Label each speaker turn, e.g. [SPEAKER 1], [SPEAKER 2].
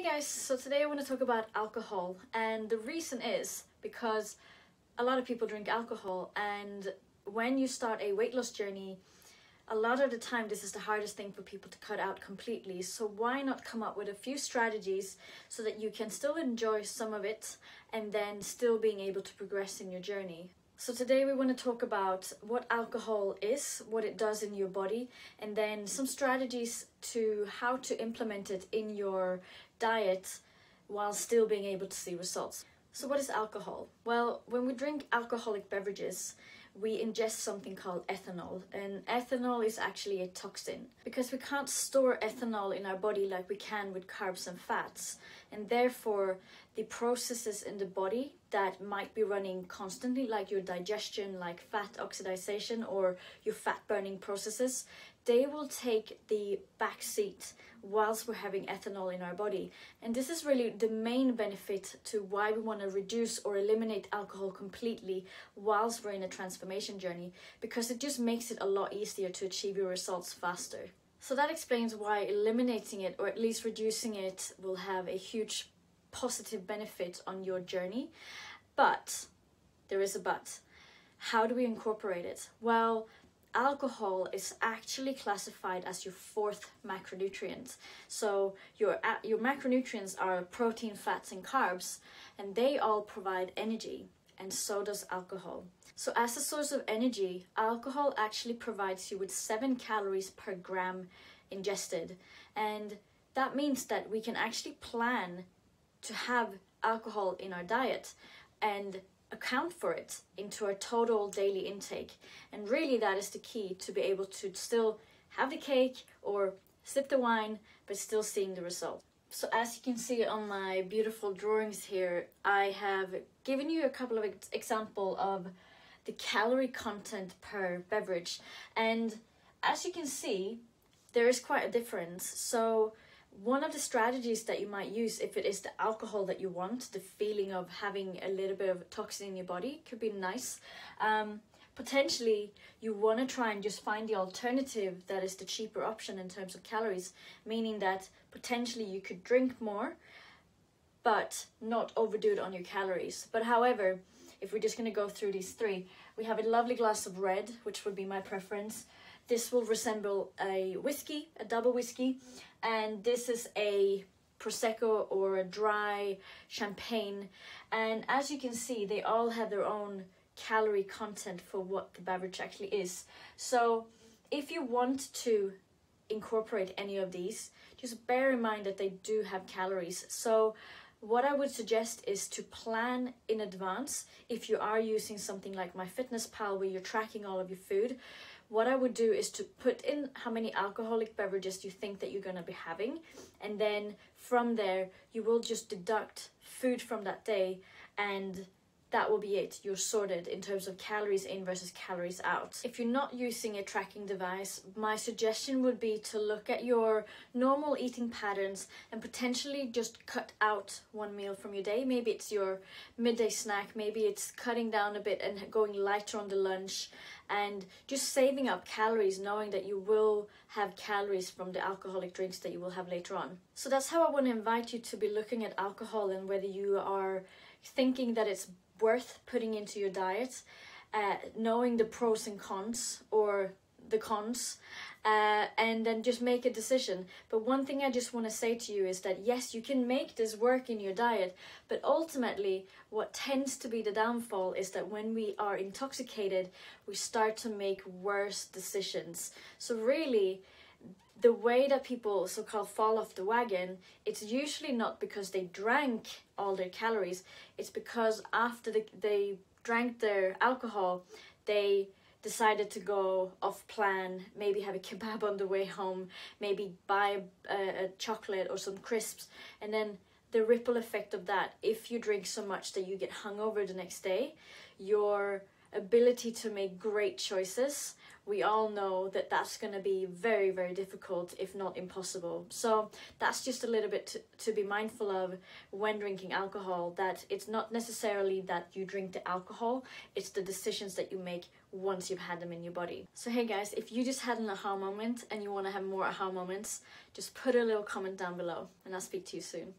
[SPEAKER 1] Hey guys, so today I want to talk about alcohol, and the reason is because a lot of people drink alcohol, and when you start a weight loss journey, a lot of the time this is the hardest thing for people to cut out completely. So why not come up with a few strategies so that you can still enjoy some of it and then still being able to progress in your journey. So today we want to talk about what alcohol is, what it does in your body, and then some strategies to how to implement it in your diet while still being able to see results. So what is alcohol? Well, when we drink alcoholic beverages, we ingest something called ethanol, and ethanol is actually a toxin because we can't store ethanol in our body like we can with carbs and fats, and therefore the processes in the body that might be running constantly, like your digestion, like fat oxidation or your fat burning processes, they will take the back seat whilst we're having ethanol in our body. And this is really the main benefit to why we want to reduce or eliminate alcohol completely whilst we're in a transformation journey, because it just makes it a lot easier to achieve your results faster. So that explains why eliminating it, or at least reducing it, will have a huge positive benefit on your journey. But there is a but. How do we incorporate it? Well, alcohol is actually classified as your fourth macronutrient. So your macronutrients are protein, fats, and carbs, and they all provide energy, and so does alcohol. So as a source of energy, alcohol actually provides you with 7 calories per gram ingested, and that means that we can actually plan to have alcohol in our diet and account for it into our total daily intake. And really that is the key to be able to still have the cake or sip the wine but still seeing the result. So as you can see on my beautiful drawings here, I have given you a couple of examples of the calorie content per beverage, and as you can see there is quite a difference. So one of the strategies that you might use, if it is the alcohol that you want, the feeling of having a little bit of toxin in your body, could be nice. Potentially you want to try and just find the alternative that is the cheaper option in terms of calories, meaning that potentially you could drink more but not overdo it on your calories. But however, if we're just going to go through these three, we have a lovely glass of red, which would be my preference. This will resemble a whiskey, a double whiskey, and this is a Prosecco or a dry champagne. And as you can see, they all have their own calorie content for what the beverage actually is. So if you want to incorporate any of these, just bear in mind that they do have calories. So what I would suggest is to plan in advance. If you are using something like MyFitnessPal where you're tracking all of your food, what I would do is to put in how many alcoholic beverages you think that you're going to be having, and then from there you will just deduct food from that day, and that will be it. You're sorted in terms of calories in versus calories out. If you're not using a tracking device, my suggestion would be to look at your normal eating patterns and potentially just cut out one meal from your day. Maybe it's your midday snack, maybe it's cutting down a bit and going lighter on the lunch, and just saving up calories, knowing that you will have calories from the alcoholic drinks that you will have later on. So that's how I want to invite you to be looking at alcohol, and whether you are thinking that it's worth putting into your diet, knowing the pros and cons, or the cons, and then just make a decision. But one thing I just want to say to you is that yes, you can make this work in your diet, but ultimately what tends to be the downfall is that when we are intoxicated, we start to make worse decisions. So really, the way that people so-called fall off the wagon, it's usually not because they drank all their calories. It's because after they drank their alcohol, they decided to go off plan, maybe have a kebab on the way home, maybe buy a chocolate or some crisps, and then the ripple effect of that, if you drink so much that you get hungover the next day, your ability to make great choices, we all know that that's going to be very, very difficult, if not impossible. So that's just a little bit to be mindful of when drinking alcohol, that it's not necessarily that you drink the alcohol, it's the decisions that you make once you've had them in your body. So hey guys, if you just had an aha moment and you want to have more aha moments, just put a little comment down below and I'll speak to you soon.